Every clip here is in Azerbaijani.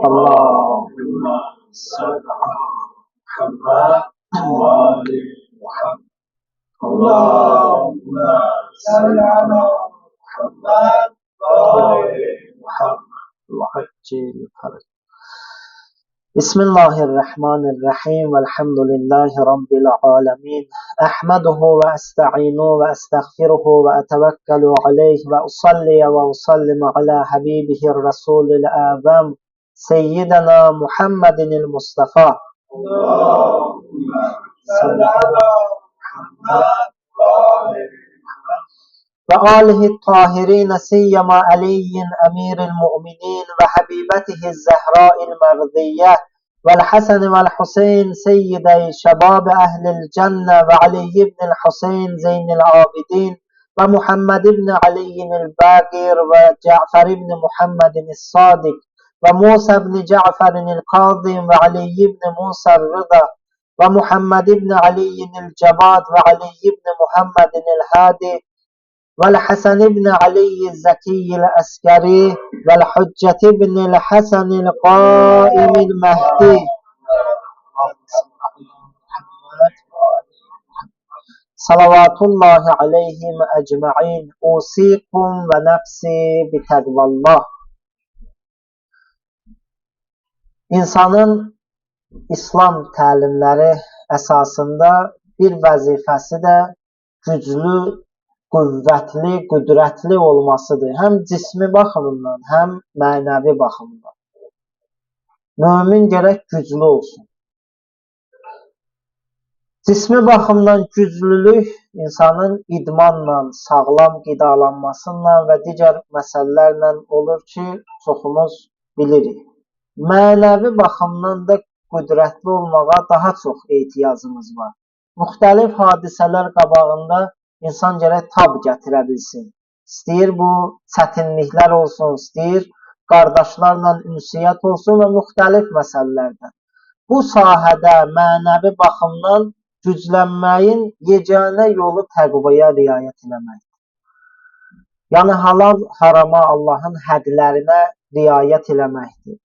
اللهم صل على محمد وآل محمد. اللهم صل على محمد وآل محمد. وعجل فرج. بسم الله الرحمن الرحيم والحمد لله رب العالمين. أحمده وأستعينه وأستغفره وأتوكل عليه وأصلي وأسلم على حبيبه الرسول الأعظم سيدنا محمد المصطفى. اللهم صل على محمد وآله الطاهرين سيما علي أمير المؤمنين وحبيبته الزهراء المرضية والحسن والحسين سيدي شباب أهل الجنة وعلي بن الحسين زين العابدين ومحمد بن علي الباقر وجعفر بن محمد الصادق وموسى بن جعفر الكاظم وعلي بن موسى الرضا ومحمد بن علي الجواد وعلي بن محمد الهادي والحسن بن علي الزكي العسكري والحجة بن الحسن القائم المهدي صلوات الله عليهم أجمعين. أوصيكم ونفسي بتقوى الله. İnsanın İslam təlimləri əsasında bir vəzifəsi də güclü, qüvvətli, qüdrətli olmasıdır. Həm cismi baxımından, həm mənəvi baxımından. Mömin gərək güclü olsun. Cismi baxımdan güclülük insanın idmanla, sağlam qidalanmasıyla və digər məsələlərlə olur ki, çoxumuz bilirik. Mənəvi baxımdan da qüdrətli olmağa daha çox ehtiyacımız var. Müxtəlif hadisələr qabağında insan gərək tab gətirə bilsin. İstəyir bu çətinliklər olsun, istəyir qardaşlarla ünsiyyət olsun və müxtəlif məsələlərdən. Bu sahədə mənəvi baxımdan güclənməyin yeganə yolu təqvaya riayət eləməkdir. Yəni halal harama, Allahın hədlərinə riayət eləməkdir.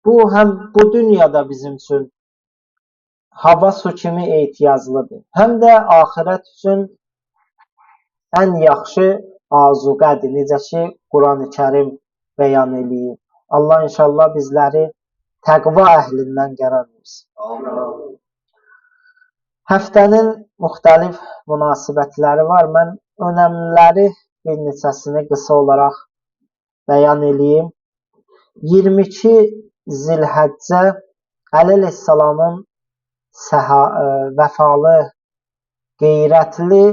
Bu həm bu dünyada bizim üçün hava su kimi ehtiyaclıdır. Həm də axirət üçün ən yaxşı azuqədir. Necə ki, Quran-ı Kərim bəyan eləyir. Allah inşallah bizləri təqva əhlindən qərar versin. Həftənin müxtəlif münasibətləri var. Mən önəmliləri bir neçəsini qısa olaraq bəyan eləyim. 22 Zilhəccə Əli əleyhissalamın vəfalı, qeyrətli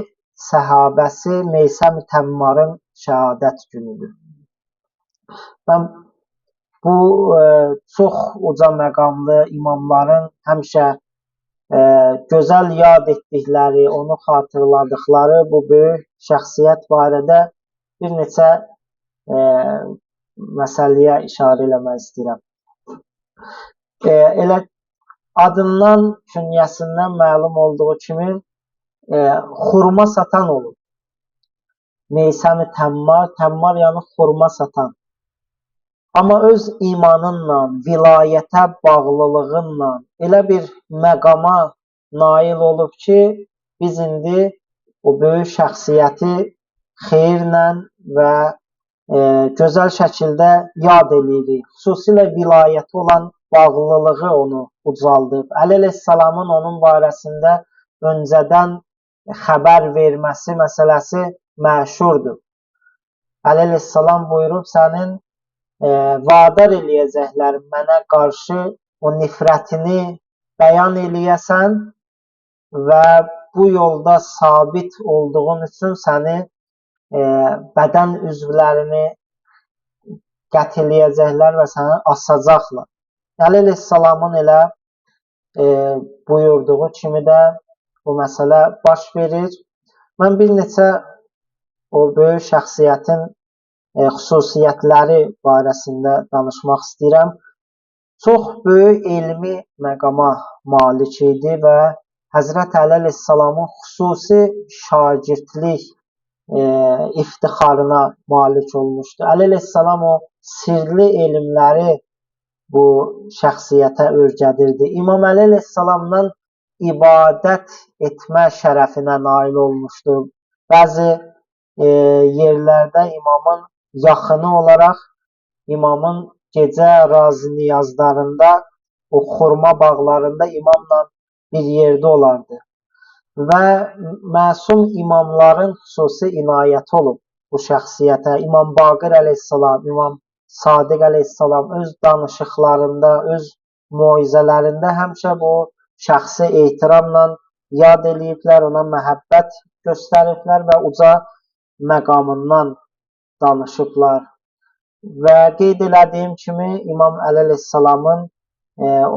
səhabəsi Meysəm-i Təmmarın şəhadət günüdür. Bu çox uca məqamlı imamların həmişə gözəl yad etdikləri, onu xatırladıqları bu böyük şəxsiyyət barədə bir neçə məsələyə işarə eləmək istəyirəm. Elə adından, künyəsindən məlum olduğu kimi xurma satan olur. Meysəm-i Təmmar, Təmmar yəni xurma satan. Amma öz imanınla, vilayətə bağlılığınla elə bir məqama nail olub ki, biz indi o böyük şəxsiyyəti xeyirlə və gözəl şəkildə yad edirik. Xüsusilə vilayəti olan bağlılığı onu ucaldıb. Əli əleyhissalamın onun barəsində öncədən xəbər verməsi məsələsi məşhurdur. Əli əleyhissalam buyurub, sənin vadar eləyəcəklər mənə qarşı o nifrətini bəyan eləyəsən və bu yolda sabit olduğun üçün səni bədən üzvlərini qətl eləyəcəklər və səni asacaqlar. Əli əleyhissalamın elə buyurduğu kimi də bu məsələ baş verir. Mən bir neçə o böyük şəxsiyyətin xüsusiyyətləri barəsində danışmaq istəyirəm. Çox böyük elmi məqama malik idi və Həzrət Əli əleyhissalamın xüsusi şagirdlik iftixarına malik olmuşdu. Əli əleyhissalam o sirli elmləri bu şəxsiyyətə öyrədirdi. İmam Əli əleyhissalamdan ibadət etmə şərəfinə nail olmuşdu. Bəzi yerlərdə imamın yaxını olaraq imamın gecə razi niyazlarında, o xurma bağlarında imamla bir yerdə olardı. Və məsum imamların xüsusi inayəti olub bu şəxsiyyətə. İmam Baqir əleyhissalam, İmam Sadiq əleyhissalam öz danışıqlarında, öz moizələrində həmişə bu şəxsi ehtiramla yad eləyiblər, ona məhəbbət göstəriblər və uca məqamından danışıblar. Və qeyd elədiyim kimi İmam Əli əleyhissalamın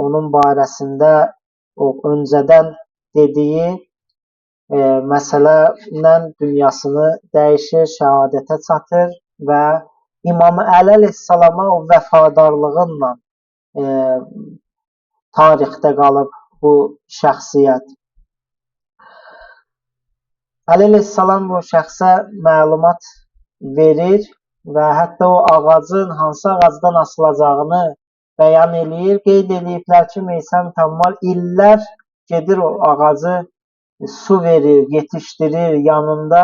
onun barəsində o öncədən dediyi məsələ ilə dünyasını dəyişir, şəhadətə çatır və İmam Əli əleyhissalama o vəfadarlığınla tarixdə qalıb bu şəxsiyyət. Əli əleyhissalam bu şəxsə məlumat verir və hətta o ağacın hansı ağacdan asılacağını bəyan eləyir. Qeyd eləyiblər ki, Meysəm Təmmal illər gedir o ağacı su verir, yetişdirir, yanında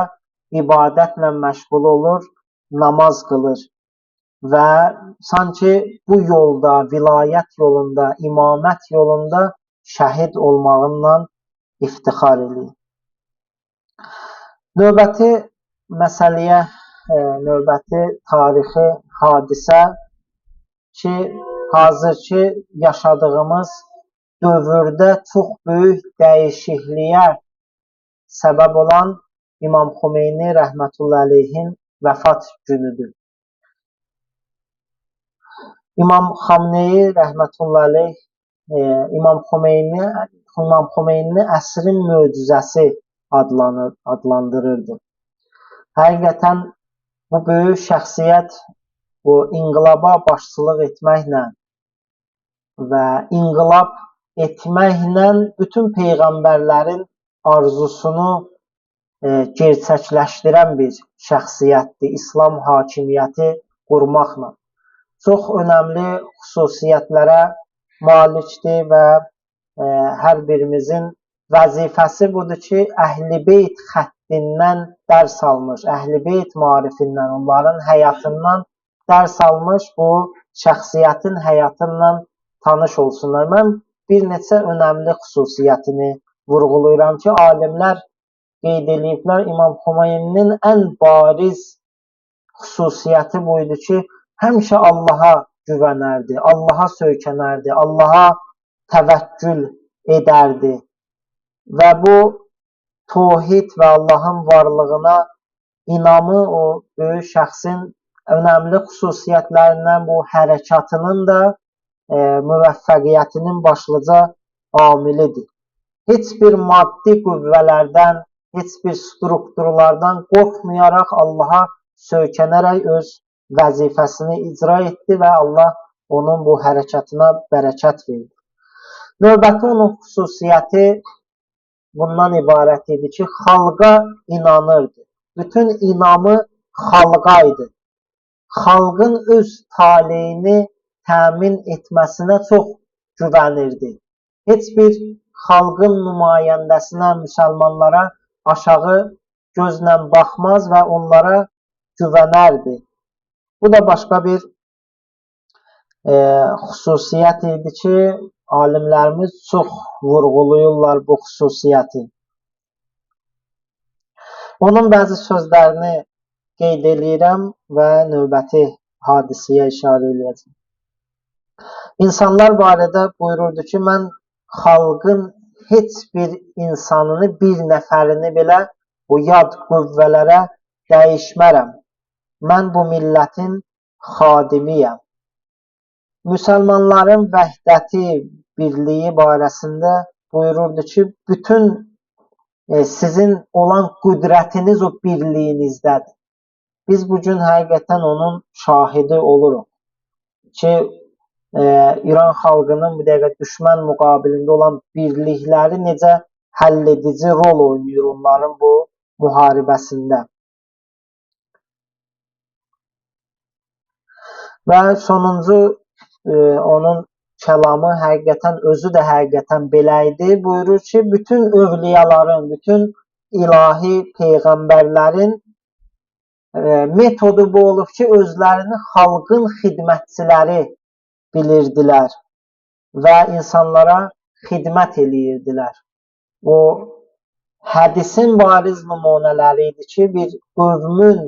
ibadətlə məşğul olur, namaz qılır və sanki bu yolda, vilayət yolunda, imamət yolunda şəhid olmağından iftixar edir. Növbəti məsələyə, növbəti tarixi hadisə ki, hazırki yaşadığımız dövrdə çox böyük dəyişikliyə səbəb olan İmam Xomeyni rəhmətullahi əleyhin vəfat günüdür. İmam Xamneyi rəhmətullahi əleyh İmam Xomeynini əsrin möcüzəsi adlandırırdı. Həqiqətən bu böyük şəxsiyyət bu inqilaba başçılıq etməklə və inqilab etməklə bütün peyğəmbərlərin arzusunu gerçəkləşdirən bir şəxsiyyətdir. İslam hakimiyyəti qurmaqla. Çox önəmli xüsusiyyətlərə malikdir və hər birimizin vəzifəsi budur ki, Əhl-i Beyt xəttindən dərs almış, Əhl-i Beyt maarifindən, onların həyatından dərs almış, bu şəxsiyyətin həyatından tanış olsunlar. Mən bir neçə önəmli xüsusiyyətini vurğulayıram ki, alimlər qeyd ediblər, İmam Xomeyninin ən bariz xüsusiyyəti buydu ki, həmişə Allaha güvənərdi, Allaha söykənərdi, Allaha təvəkkül edərdi. Və bu tohid və Allahın varlığına inamı o böyük şəxsin önəmli xüsusiyyətlərindən bu hərəkatının da müvəffəqiyyətinin başlıca amilidir. Heç bir maddi qüvvələrdən, heç bir strukturlardan qorxmayaraq Allaha söykənərək öz vəzifəsini icra etdi və Allah onun bu hərəkatına bərəkət verdi. Növbəti onun xüsusiyyəti bundan ibarət idi ki, xalqa inanırdı. Bütün inamı xalqa idi. Xalqın öz taleyini təmin etməsinə çox güvənirdi. Heç bir xalqın nümayəndəsinə, müsəlmanlara aşağı gözlə baxmaz və onlara güvənərdi. Bu da başqa bir xüsusiyyət idi ki, alimlərimiz çox vurğulayırlar bu xüsusiyyəti. Onun bəzi sözlərini qeyd edirəm və növbəti hadisəyə işarə edəcəm. İnsanlar barədə buyururdu ki, mən xalqın heç bir insanını, bir nəfərini belə bu yad qüvvələrə dəyişmərəm. Mən bu millətin xadimiyəm. Müsəlmanların vəhdəti, birliyi barəsində buyururdu ki, bütün sizin olan qüdrətiniz o birliyinizdədir. Biz bugün həqiqətən onun şahidi oluruq ki, İran xalqının bu dəqiqə düşmən müqabilində olan birlikləri necə həll edici rol oynayır onların bu müharibəsində. Və sonuncu onun kəlamı həqiqətən, özü də həqiqətən belə idi. Buyurur ki, bütün övliyaların, bütün ilahi peyğəmbərlərin metodu bu olub ki, özlərini xalqın xidmətçiləri bilirdilər və insanlara xidmət eləyirdilər. O hədisin bariz nümunələri idi ki, bir qövmün,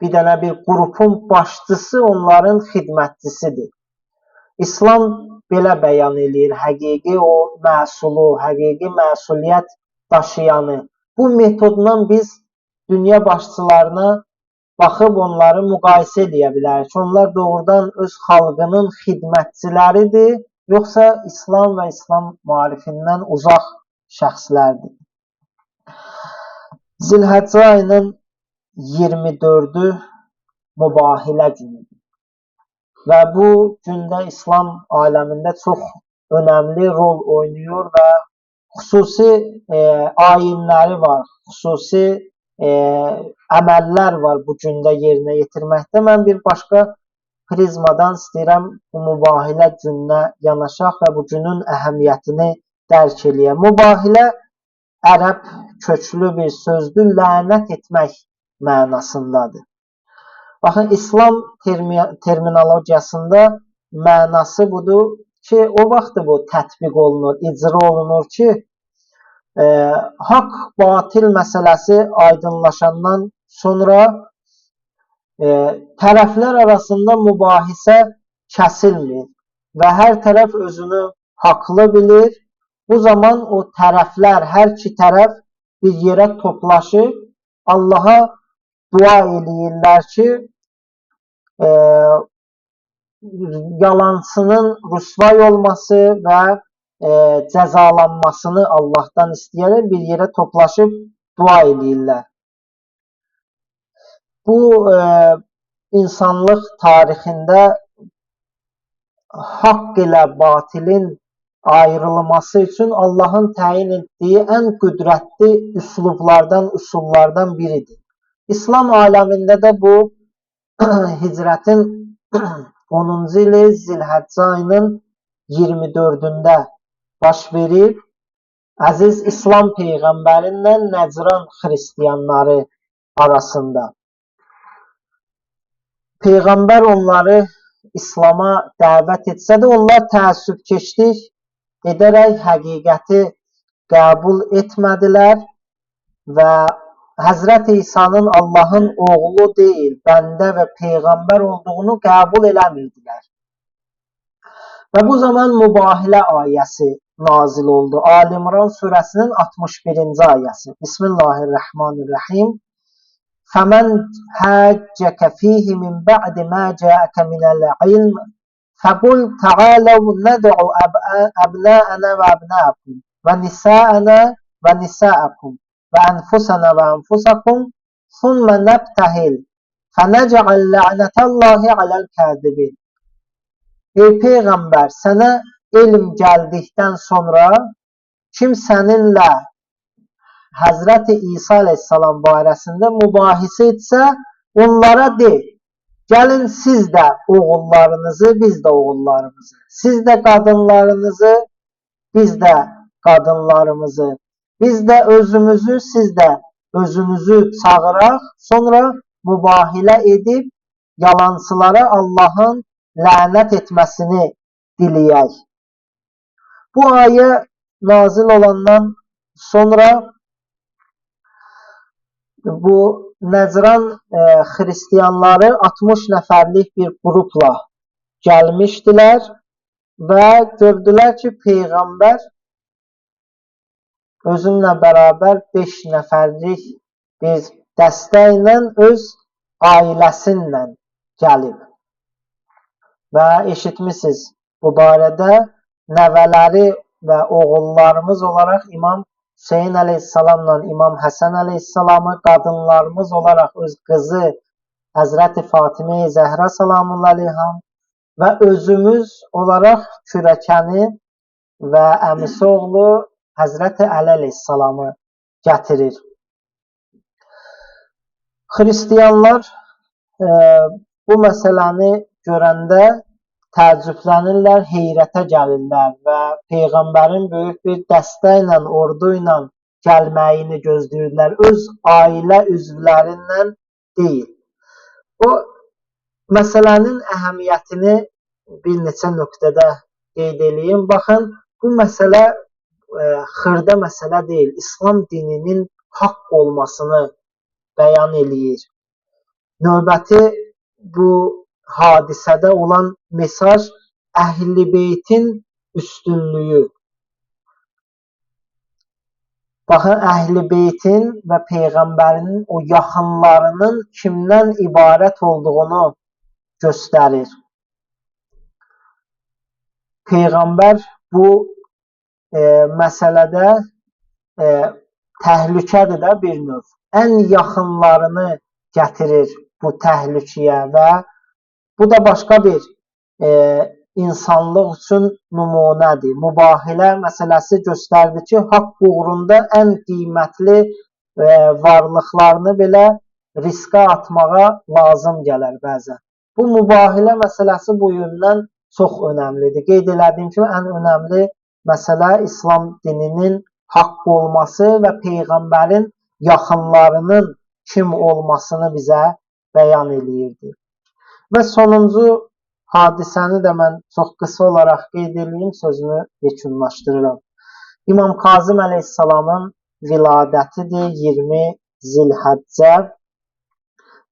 bir dənə bir qrupun başçısı onların xidmətçisidir. İslam belə bəyan eləyir həqiqi o məsulu, həqiqi məsuliyyət daşıyanı. Bu metodla biz dünya başçılarına baxıb onları müqayisə edə bilərik. Onlar doğrudan öz xalqının xidmətçiləridir, yoxsa İslam və İslam maarifindən uzaq şəxslərdir. Zilhəccə ayının 24-ü mübahilə günüdür. Və bu gündə İslam aləmində çox önəmli rol oynayır və xüsusi ayinləri var, xüsusi əməllər var bu gündə yerinə yetirməkdə. Mən bir başqa prizmadan istəyirəm bu mübahilə gününə yanaşaq və bu günün əhəmiyyətini dərk eləyək. Mübahilə ərəb köklü bir sözdür, lənət etmək mənasındadır. Baxın, İslam terminologiyasında mənası budur ki, o vaxt bu tətbiq olunur, icra olunur ki, haqq batil məsələsi aydınlaşandan sonra tərəflər arasında mübahisə kəsilmir və hər tərəf özünü haqlı bilir. Bu zaman o tərəflər, hər iki tərəf bir yerə toplaşır, Allaha dua eləyirlər ki, yalancının rüsvay olması və cəzalanmasını Allahdan istəyərək bir yerə toplaşıb dua edirlər. Bu insanlıq tarixində haqq ilə batilin ayrılması üçün Allahın təyin etdiyi ən qüdrətli üsullardan biridir. İslam aləmində də bu hicrətin 10-cu ili Zilhəccə ayının 24-ündə baş verib, əziz İslam peyğəmbərinlə Nəcran xristiyanları arasında. Peyğəmbər onları İslama dəvət etsə də, onlar təəssübkeşlik edərək həqiqəti qəbul etmədilər və Həzrət İsa'nın Allahın oğlu deyil, bəndə və peyğəmbər olduğunu qəbul eləmirdilər. Və bu zaman mübahilə ayəsi nazil oldu. Ali-İmran surəsinin 61-ci ayəsi. Bismillahirrahmanirrahim. فَمَنْ حَاجَّكَ فِيهِ مِنْ بَعْدِ مَا جَاءَكَ مِنَ الْعِلْمِ فَقُلْ تَعَالَوْا نَدْعُ أَبْنَاءَنَا وَأَبْنَاءَكُمْ وَنِسَاءَنَا وَنِسَاءَكُمْ وَأَنْفُسَنَا وَأَنْفُسَكُمْ ثُمَّ نَبْتَهِلْ فَنَجْعَلْ لَعْنَةَ اللَّهِ عَلَى الْكَاذِبِينَ. Ey Peyğəmbər, sənə elm gəldikdən sonra kim səninlə Həzrəti İsa əleyhissalam barəsində mübahisə etsə, onlara de, gəlin siz də oğullarınızı, biz də oğullarımızı, siz də qadınlarınızı, biz də qadınlarımızı, biz də özümüzü, siz də özünüzü çağıraq, sonra mübahilə edib yalancılara Allahın lənət etməsini diləyək. Bu ayə nazil olandan sonra bu Nəcran xristiyanları 60 nəfərlik bir qrupla gəlmişdilər və gördülər ki, Peyğəmbər özünlə bərabər 5 nəfərlik bir dəstə ilə öz ailəsinlə gəlib. Və eşitmişsiniz, bu barədə nəvələri və oğullarımız olaraq İmam Hüseyin əleyhissalamla İmam Həsən əleyhissalamı, qadınlarımız olaraq öz qızı Həzrəti Fatimə-i Zəhra salamullahi əleyhəm və özümüz olaraq kürəkəni və əmisi oğlu Həzrəti Əli əleyhissalamı gətirir. Xristiyanlar bu məsələni görəndə təəccüblənirlər, heyrətə gəlirlər və Peyğəmbərin böyük bir dəstə ilə, ordu ilə gəlməyini gözləyirlər. Öz ailə üzvlərindən deyil. O məsələnin əhəmiyyətini bir neçə nöqtədə qeyd edeyim. Baxın, bu məsələ xırda məsələ deyil. İslam dininin haqq olmasını bəyan eləyir. Növbəti bu hadisədə olan mesaj Əhl-i Beytin üstünlüyü. Baxın, Əhl-i Beytin və Peyğəmbərinin o yaxınlarının kimdən ibarət olduğunu göstərir. Peyğəmbər bu məsələdə təhlükədir də bir növ. Ən yaxınlarını gətirir bu təhlükəyə və bu da başqa bir insanlıq üçün nümunədir. Mübahilə məsələsi göstərdi ki, haqq uğrunda ən qiymətli varlıqlarını belə riskə atmağa lazım gələr bəzən. Bu mübahilə məsələsi bu yöndən çox önəmlidir. Qeyd elədiyim kimi, ən önəmli məsələ İslam dininin haqq olması və Peyğəmbərin yaxınlarının kim olmasını bizə bəyan eləyirdi. Və sonuncu hadisəni də mən çox qısa olaraq qeyd edeyim, sözümü yekunlaşdırıram. İmam Kazım əleyhissalamın viladətidir, 20 Zilhəccə.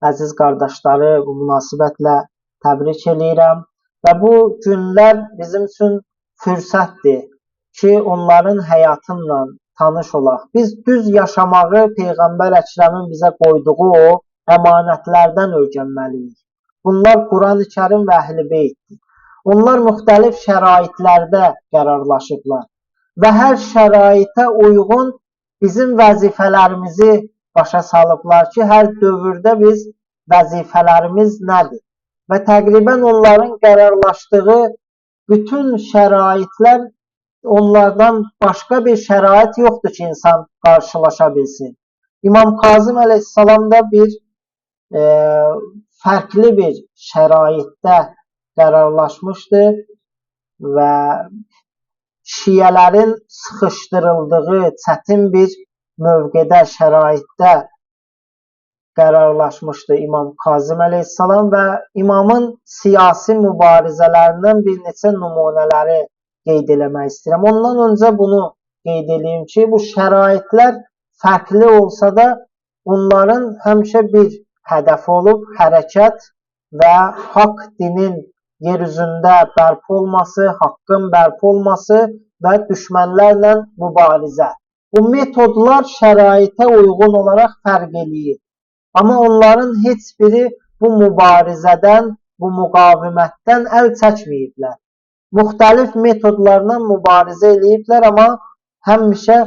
Əziz qardaşları, bu münasibətlə təbrik edirəm. Və bu günlər bizim üçün fürsətdir ki, onların həyatınla tanış olaq. Biz düz yaşamağı Peyğəmbər Əkrəmin bizə qoyduğu o əmanətlərdən öyrənməliyik. Bunlar Quran-ı Kərim və Əhl-i Beytdir. Onlar müxtəlif şəraitlərdə qərarlaşıblar və hər şəraitə uyğun bizim vəzifələrimizi başa salıblar ki, hər dövrdə biz vəzifələrimiz nədir? Və təqribən onların qərarlaşdığı bütün şəraitlər, onlardan başqa bir şərait yoxdur ki, insan qarşılaşa bilsin. İmam Kazım əleyhissalam da bir fərqli bir şəraitdə qərarlaşmışdı və şiyələrin sıxışdırıldığı çətin bir mövqedə, şəraitdə qərarlaşmışdı İmam Kazım əleyhissalam və imamın siyasi mübarizələrindən bir neçə nümunələri qeyd eləmək istəyirəm. Ondan öncə bunu qeyd edeyim ki, bu şəraitlər fərqli olsa da onların həmişə bir hədəfi olub, hərəkət və haqq dinin yer üzündə bərpa olması, haqqın bərpa olması və düşmənlərlə mübarizə. Bu metodlar şəraitə uyğun olaraq fərq eləyir. Amma onların heç biri bu mübarizədən, bu müqavimətdən əl çəkməyiblər. Müxtəlif metodlarla mübarizə eləyiblər, amma həmişə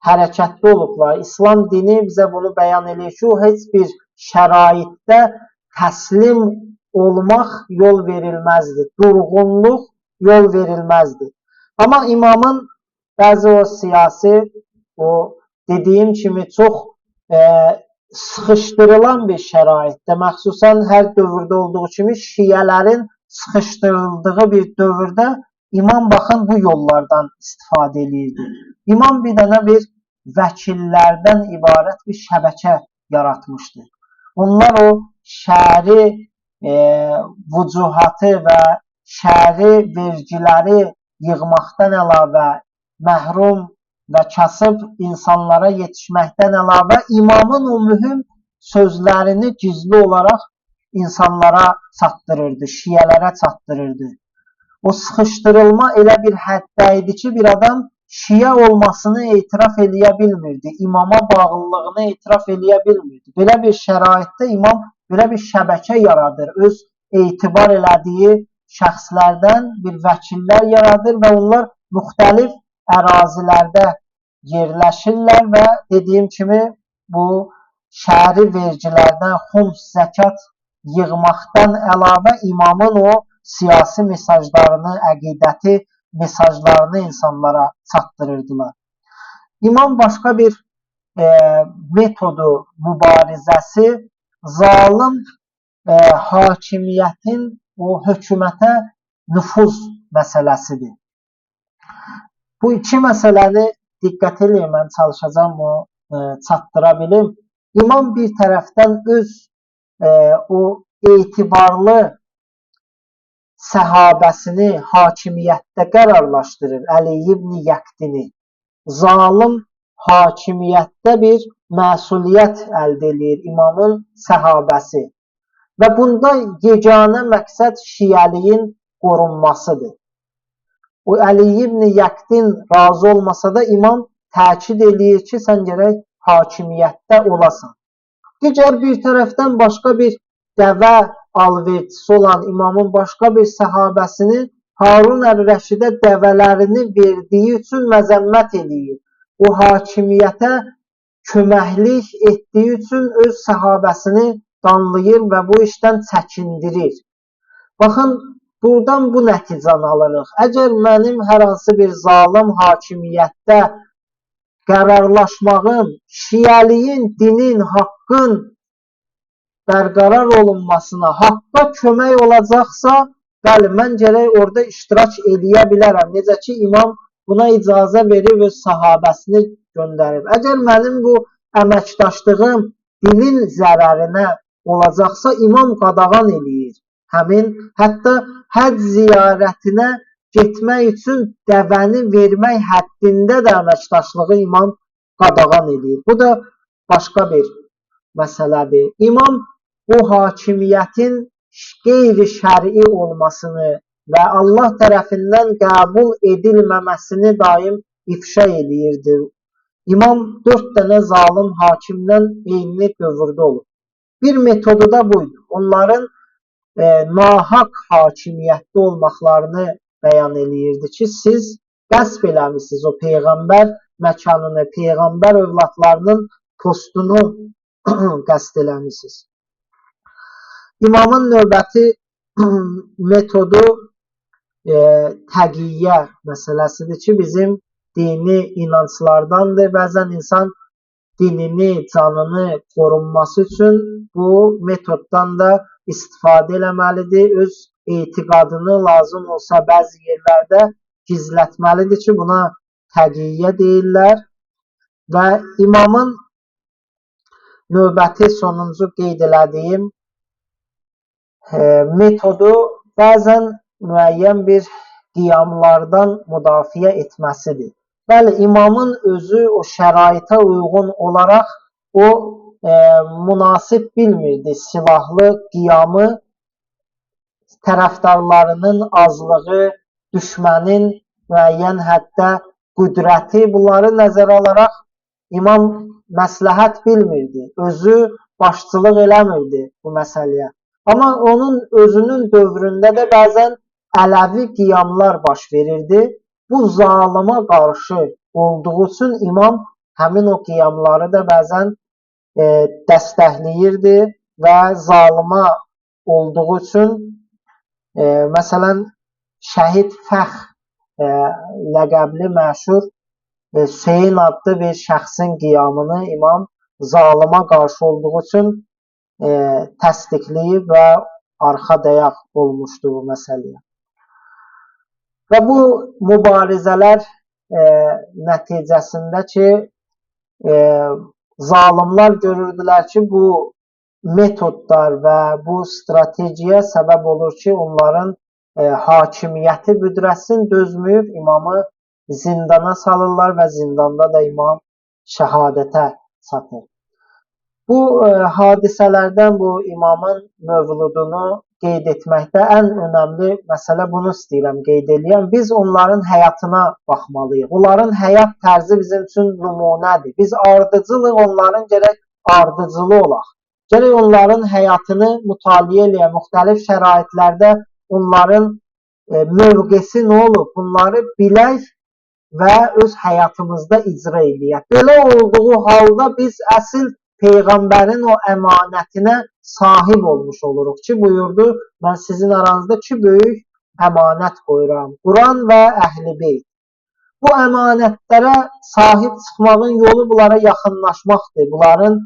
hərəkətli olublar. İslam dini bizə bunu bəyan edir ki, o heç bir şəraitdə təslim olmaq yol verilməzdir. Durğunluq yol verilməzdir. Amma imamın bəzi o siyasi, o dediyim kimi çox sıxışdırılan bir şəraitdə, məxsusən hər dövrdə olduğu kimi şiyələrin sıxışdırıldığı bir dövrdə imam baxın bu yollardan istifadə edirdi. İmam bir dənə bir vəkillərdən ibarət bir şəbəkə yaratmışdı. Onlar o şəri vücuhatı və şəri vergiləri yığmaqdan əlavə məhrum və kasıb insanlara yetişməkdən əlavə imamın o mühüm sözlərini gizli olaraq insanlara çatdırırdı, şiyələrə çatdırırdı. O sıxışdırılma elə bir həddə idi ki, bir adam şiə olmasını etiraf eləyə bilmirdi, imama bağlılığını etiraf eləyə bilmirdi. Belə bir şəraitdə imam belə bir şəbəkə yaradır, öz etibar elədiyi şəxslərdən bir vəkillər yaradır və onlar müxtəlif ərazilərdə yerləşirlər və dediyim kimi bu şəri vergilərdən xums, zəkat yığmaqdan əlavə imamın o siyasi mesajlarını, əqidəti mesajlarını insanlara çatdırırdılar. İmam başqa bir metodu, mübarizəsi zalim hakimiyyətin o hökumətə nüfuz məsələsidir. Bu iki məsələni diqqət eləmən çalışacağım o çatdıra bilim. İmam bir tərəfdən öz o etibarlı səhabəsini hakimiyyətdə qərarlaşdırır, Əli ibn Yəqdini. Zalim hakimiyyətdə bir məsuliyyət əldə edir imamın səhabəsi və bunda yeganə məqsəd şiəliyin qorunmasıdır. O Əli ibn Yəqdin razı olmasa da imam təkid edir ki, sən gərək hakimiyyətdə olasan. Digər bir tərəfdən başqa bir dəvə alverçisi olan imamın başqa bir səhabəsini Harun əl-Rəşidə dəvələrini verdiyi üçün məzəmmət edir. O hakimiyyətə köməklik etdiyi üçün öz səhabəsini danlayır və bu işdən çəkindirir. Baxın, buradan bu nəticəni alırıq. Əgər mənim hər hansı bir zalim hakimiyyətdə qərarlaşmağım şiəliyin, dinin, haqqın bərqərar olunmasına, haqqa kömək olacaqsa, bəli, mən gərək orada iştirak edə bilərəm. Necə ki, imam buna icazə verib öz səhabəsini göndərib. Əgər mənim bu əməkdaşlığım dinin zərərinə olacaqsa, imam qadağan eləyir. Hətta həcc ziyarətinə getmək üçün dəvəni vermək həddində də əməkdaşlığı imam qadağan eləyir. Bu da başqa bir məsələdir. İmam bu hakimiyyətin qeyri-şəri olmasını və Allah tərəfindən qəbul edilməməsini daim ifşa edirdi. İmam 4 dənə zalim hakimdən eyni dövrdə olur. Bir metodu da buydu. Onların nahaq hakimiyyətdə olmaqlarını bəyan eləyirdi ki, siz qəsb eləmişsiniz o peyğəmbər məkanını, peyğəmbər övladlarının postunu qəsd eləmişsiniz. İmamın növbəti metodu təqiyyə məsələsidir ki, bizim dini inanclardandır. Bəzən insan dinini, canını qorunması üçün bu metoddan da istifadə eləməlidir. Öz etiqadını lazım olsa bəzi yerlərdə gizlətməlidir ki, buna təqiyyə deyirlər. Və imamın növbəti sonuncu qeyd elədiyim metodu bəzən müəyyən bir qiyamlardan müdafiə etməsidir. Bəli, imamın özü o şəraitə uyğun olaraq o münasib bilmirdi silahlı qiyamı, tərəfdarlarının azlığı, düşmənin müəyyən həddə qüdrəti, bunları nəzərə alaraq imam məsləhət bilmirdi, özü başçılıq eləmirdi bu məsələyə. Amma onun özünün dövründə də bəzən Ələvi qiyamlar baş verirdi. Bu zalıma qarşı olduğu üçün imam həmin o qiyamları da bəzən dəstəkləyirdi və zalıma olduğu üçün məsələn Şəhid Fəxr ləqəbli məşhur Hüseyn adlı bir şəxsin qiyamını imam zalıma qarşı olduğu üçün təsdiqləyib və arxa dayaq olmuşdu bu məsələyə. Və bu mübarizələr nəticəsində ki, zalimlar görürdülər ki, bu metodlar və bu strategiya səbəb olur ki, onların hakimiyyəti büdrəsin, dözməyib imamı zindana salırlar və zindanda da imam şəhadətə çatır. Bu hadisələrdən bu imamın mövludunu qeyd etməkdə ən önəmli məsələ bunu istəyirəm qeyd edəyəm. Biz onların həyatına baxmalıyıq. Onların həyat tərzi bizim üçün nümunədir. Biz ardıcılıq onların gərək ardıcılı olaq. Gərək onların həyatını mütaliə eləyək, müxtəlif şəraitlərdə onların mövqesi nə olub, bunları bilək və öz həyatımızda icra eləyək. Belə olduğu halda biz əsl Peyğəmbərin o əmanətinə sahib olmuş oluruq ki, buyurdu, mən sizin aranızda 2 böyük əmanət qoyuram, Quran və Əhl-i Beyt. Bu əmanətlərə sahib çıxmağın yolu bunlara yaxınlaşmaqdır, bunların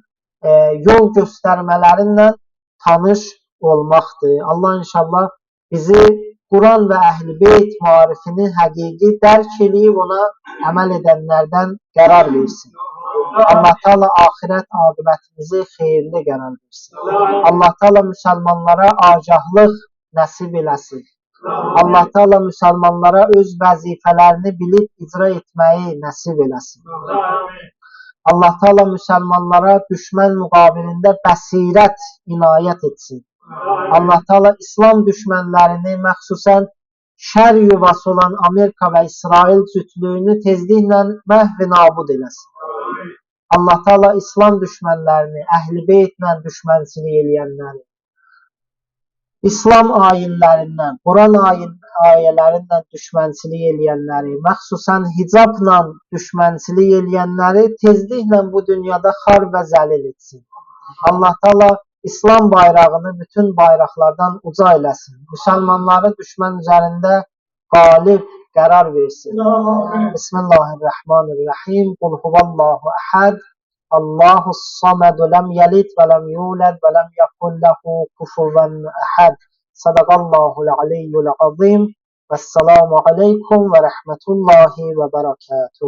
yol göstərmələrindən tanış olmaqdır. Allah inşallah bizi Quran və Əhl-i Beyt maarifini həqiqi dərk edib ona əməl edənlərdən qərar versin. Allah Teala axirət aqibətimizi xeyirli qərar versin. Allah Teala müsəlmanlara agahlık nəsib eləsin. Allah Teala müsəlmanlara öz vəzifələrini bilib icra etməyi nəsib eləsin. Allah Teala müsəlmanlara düşmən müqabilində bəsirət inayət etsin. Allah Teala İslam düşmənlərini, məxsusən şər yuvası olan Amerika və İsrail cütlüyünü tezliklə məhv nabud eləsin. Allah Teala İslam düşmənlərini, Əhl-i Beytlə düşmənçilik eləyənləri, İslam ayinlərindən, Quran ayələrindən düşmənçilik eləyənləri, məxsusən hicabla düşmənçilik eləyənləri tezliklə bu dünyada xar və zəlil etsin. Allah Teala İslam bayrağını bütün bayraqlardan uca eləsin. Müsəlmanları düşmən üzərində qalib qərar versin. Bismillahirrahmanirrahim. Qul huvallahu əhəd. Allahu samədu ləm yəlid və ləm yulad və ləm yəkun ləhu kufuven əhəd. Sadaqallahul aliyyul azim. Vəssalamu aleykum və rəhmətullahi və bərəkatuhu.